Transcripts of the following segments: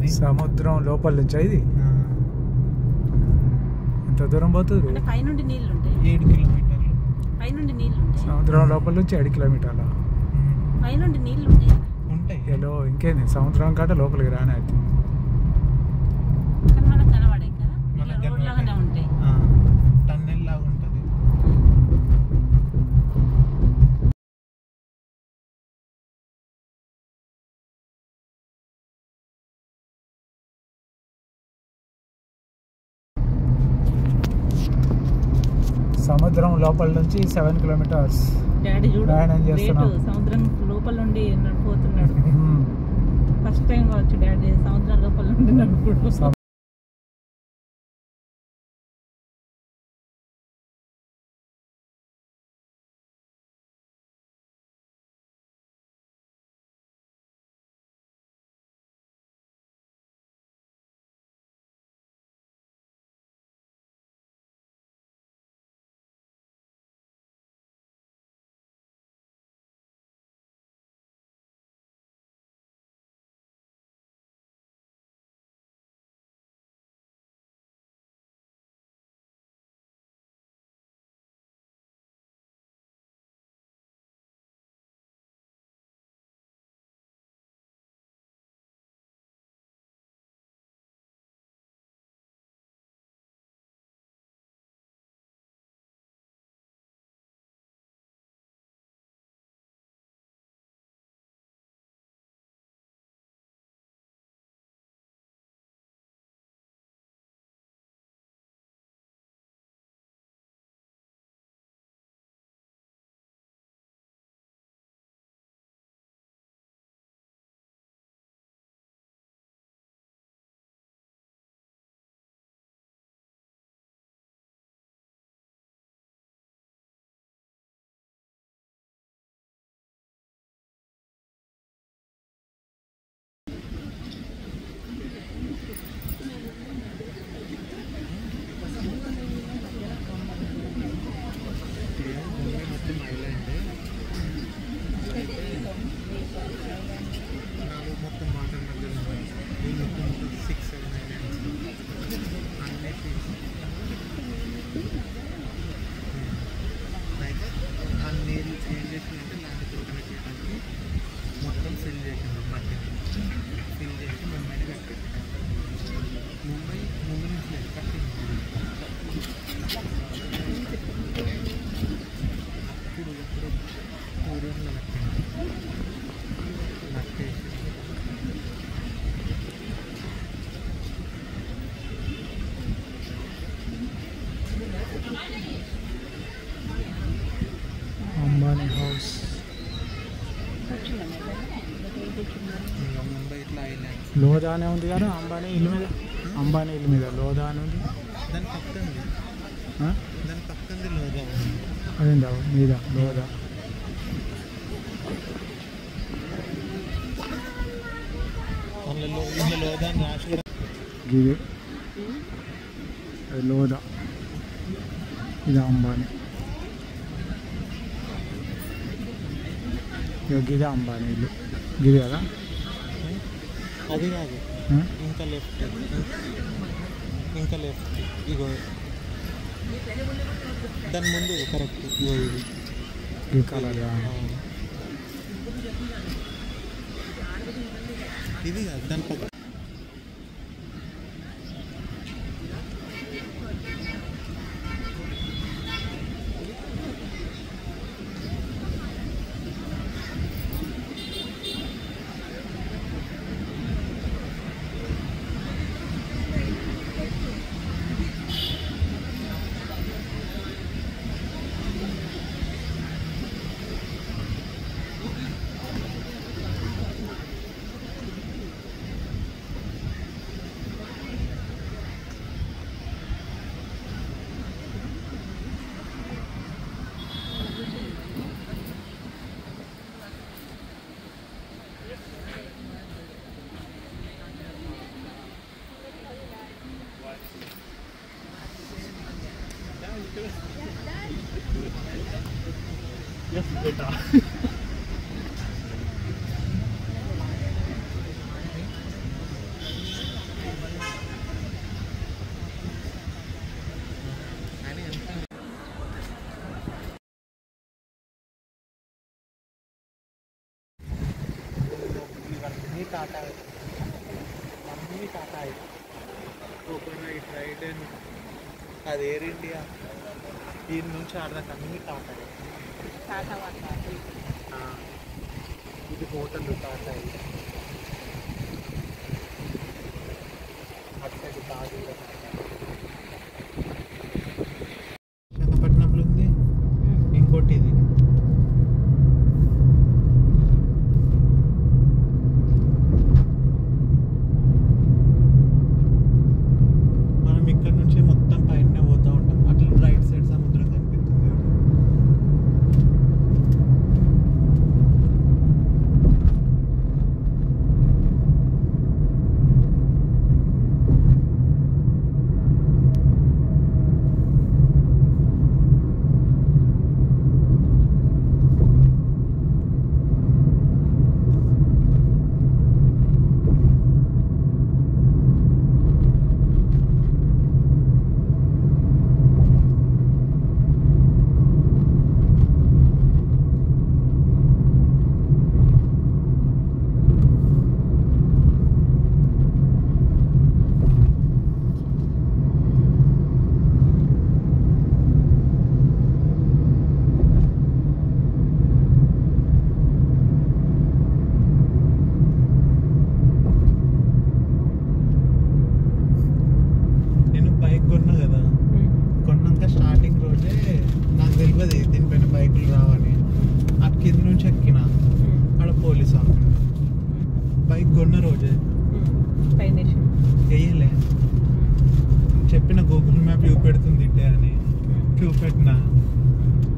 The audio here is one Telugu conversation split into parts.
పోతుంది. సముద్రం లోపల నుంచి ఇది ఎంత దూరం పోతుంది? పైనుండి నీళ్ళు ఉంటాయి. 7 కిలోమీటర్లు పైనుండి నీళ్ళు ఉంటాయి. సముద్రం లోపల నుంచి 7 కిలోమీటర్ల పైనుండి నీళ్ళు ఉంటాయి. ఉంటాయి. హలో ఇంకేంది సముద్రం కాట లోపలికి రానే అవుతుంది. కానీ మనకు కనబడే రోడ్ లాగానే ఉంటాయి. టన్నెల్ లాగా ఉంటుంది. సముద్రం లోపల నుంచి 7 కిలోమీటర్స్ డాడీ చూడు ప్రయాణం చేస్తున్నాం. సముద్రం లోపల నుండి నడిపోతున్నాడు. ఫస్ట్ టైం కావచ్చు డాడీ సముద్రం లోపల నుండి నడుపుడు. అంబానీ హౌస్ లోధానే ఉంది కదా అంబానీ ఇల్లు మీద. అంబానీ ఇల్లు మీద లోధా అని ఉంది. దాని పక్కన లోధా అదేందా మీద లోధా. లోధా రాసి ఇది అది లోధా, ఇది అంబానీ. గిది అంబానీ ఇల్లు గిది కదా. అది కాదు ఇంకా లెఫ్ట్ ఇగో దాని ముందు కరెక్ట్ ఇగో ఈ కలర్ ఇది కాదు దాని పక్క. Yes, beta. టాటా అన్నీ టాటా కోకోనైట్ రైడెన్ అది ఎయిర్ ఇండియా దీని నుంచి ఆడదాకా అన్నీ టాటా టాటా వాళ్ళు ఇది హోటల్ టాటా అటు సైడ్ తాజు విశాఖపట్నంలో ఉంది ఇంకోటి ఇది మనం ఇక్కడ నుంచి మొత్తం పైన పోతూ ఉంటాం అట్లా రైట్ సైడ్ సముద్రం కనిపిస్తుంది కొన్నా కదా కొన్నాక స్టార్టింగ్ రోజే నాకు తెలియదు దీనిపైన బైకులు రావని అటు కింద నుంచి ఎక్కిన అక్కడ పోలీస్ ఆఫీస్ బైక్ కొన్న రోజే వేయలే చెప్పిన గూగుల్ మ్యాప్ చూపెడుతుంది ఇట్టే అని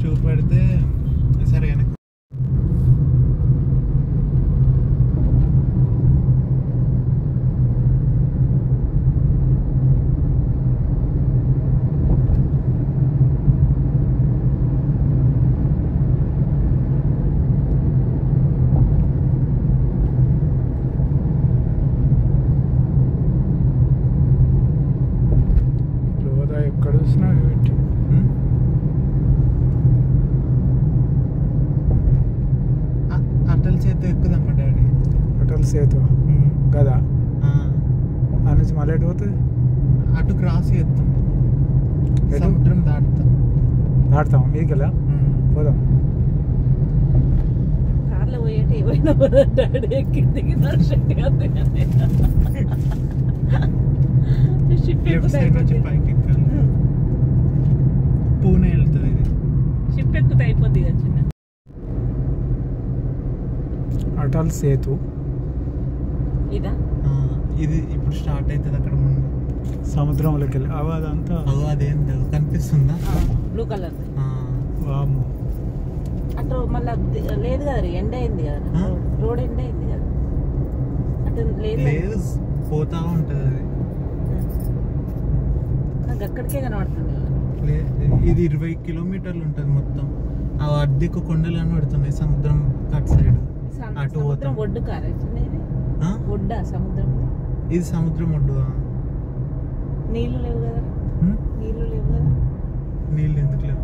చూపెడితే సరే వెనక్కి ఎక్కడ చూసినా అటల్ సేతు ఎక్కుదమ్మ డాడీ అటల్ సేతు కదా ఆ నుంచి మళ్ళీ ఎటు పోతుంది అటు క్రాస్ చేస్తాం సముద్రం దాటుతాం మీదికెళ్ళా పోదాం కార్లో పోయేటి ఏమైనా డాడీ ఎక్కిందికి పూణే వెళ్తుంది ఇది షిప్ ఎక్కుతే అయిపోద్ది కదా చిన్న అటల్ సేతు ఇదా ఇది ఇప్పుడు స్టార్ట్ అవుతుంది అక్కడ ముందు సముద్రంలోకి వెళ్ళి అదంతా అదేం కనిపిస్తుందా బ్లూ కలర్ వాము అటు మళ్ళీ లేదు కదా ఎండ అయింది కదా రోడ్ ఎండ అయింది కదా అటు లేదు పోతా ఉంటుంది అది అక్కడికే కనబడుతుంది ఇది 20 కిలోమీటర్లు ఉంటుంది మొత్తం ఆ అద్దెకు కొండలు కనబడుతున్నాయి సముద్రం కట్ సైడ్ అటు సముద్రం ఒడ్డు కారేది ఒడ్డా సముద్రం ఇది సముద్రం ఒడ్డు నీళ్లు లేవు కదా నీళ్ళు ఎందుకు లేవు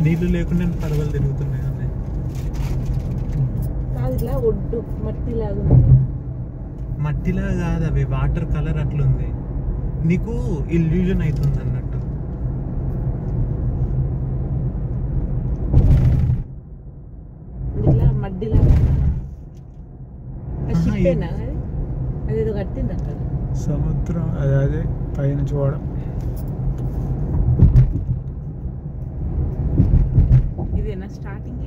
నీళ్లు లేకుండా పడవలు తిరుగుతున్నాయి అన్నీ కాదు ఇలా ఒడ్డు మట్టిలాగా మట్టిలా కాదు అవి వాటర్ కలర్ అట్లుంది నీకు ఇల్యూజన్ అవుతుంది అన్నట్టు ఇలా మడ్డిలా అదేదో కట్టింది అక్కడ సముద్రం అదే పైన చూడడం ఇదేనా స్టార్టింగ్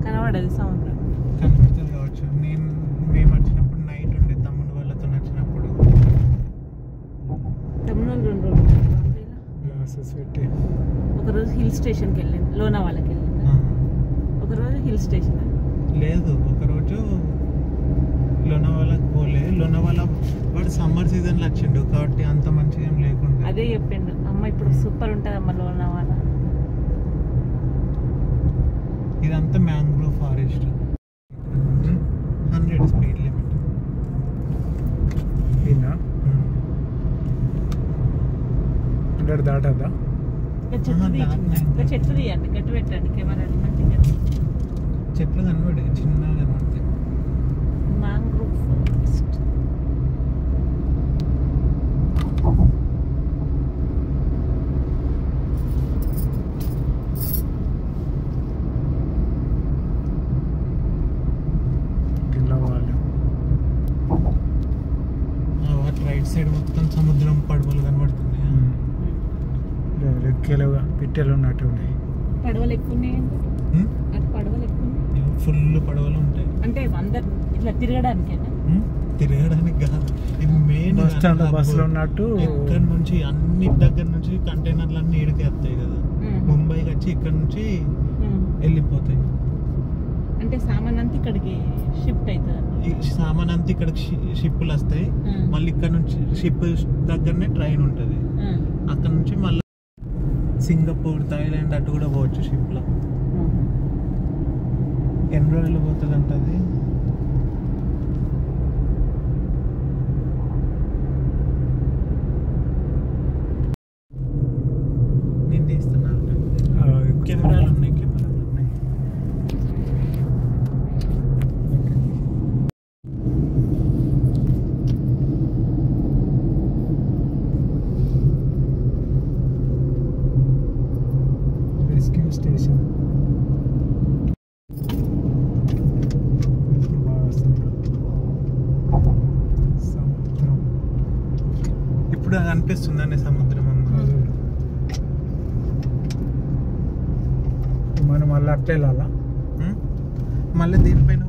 కనబడదు సముద్రం కనిపిస్తుంది కావచ్చు మేము వచ్చినప్పుడు నైట్ ఉండే తమ్ముడు వాళ్ళతో నచ్చినప్పుడు తమ్ముడు 2 రోజులు పెట్టి ఒకరోజు హిల్ స్టేషన్కి వెళ్ళింది లోనావాలాకి వెళ్ళింది ఒకరోజు హిల్ స్టేషన్ లేదు ఒకరోజు లోనావాలాకి పోలే లోనావాలా వాడు సమ్మర్ సీజన్లో వచ్చిండు కాబట్టి అంత మంచిగా ఏం లేకుండా అదే చెప్పిండు అమ్మ ఇప్పుడు సూపర్ ఉంటుంది అమ్మ లోనావాలా ఇదంతా మ్యాంగ్రోవ్ ఫారెస్ట్ 100 స్పీడ్ లిమిట్ ఇన్నా 100 దాటద్దా చెట్టు తీయండి గట్టి పెట్టండి కెమెరా మంచిగా చెట్లు కనబడే చిన్నగా కనబడతాయి. Mangrove forest. రైట్ సైడ్ మొత్తం సముద్రం పడవలు కనబడుతున్నాయి. రెక్కలుగా పిట్టెలు ఉన్నట్టు ఉన్నాయి. పడవలు ఎక్కువ ఉన్నాయండి అటు. పడవలు ఎక్కువ ఉన్నాయి, ఫుల్ పడవలు ఉంటాయి. అంటే అందరు ఇట్లా తిరగడానికేనా? తిరగడానికి కాదు, ఇది మెయిన్ బస్ స్టాండ్ బస్సులో ఉన్నట్టు. ఇక్కడ నుంచి అన్ని దగ్గర నుంచి కంటైనర్లు అన్ని ఈడికి వస్తాయి కదా, ముంబైకి వచ్చి ఇక్కడ నుంచి వెళ్ళిపోతాయి. అంటే సామాన్ అంతా ఇక్కడికి షిఫ్ట్ అవుతుంది. ఈ సామాన్ అంతా ఇక్కడికి షిప్పులు వస్తాయి, మళ్ళీ ఇక్కడ నుంచి షిప్ దగ్గరనే ట్రైన్ ఉంటుంది. అక్కడ నుంచి మళ్ళీ సింగపూర్, థాయిలాండ్ అటు కూడా పోవచ్చు షిప్లో. ఎన్ని రోజులు పోతుంది అంటది. నేను తీస్తున్నా, కెమెరాలు ఉన్నాయి. రెస్క్యూ స్టేషన్ సముద్రం. ఇప్పుడు అది అనిపిస్తుందండి సముద్రం అన్న. మనం మళ్ళీ అట్లా వెళ్ళాలా? మళ్ళీ దీనిపైన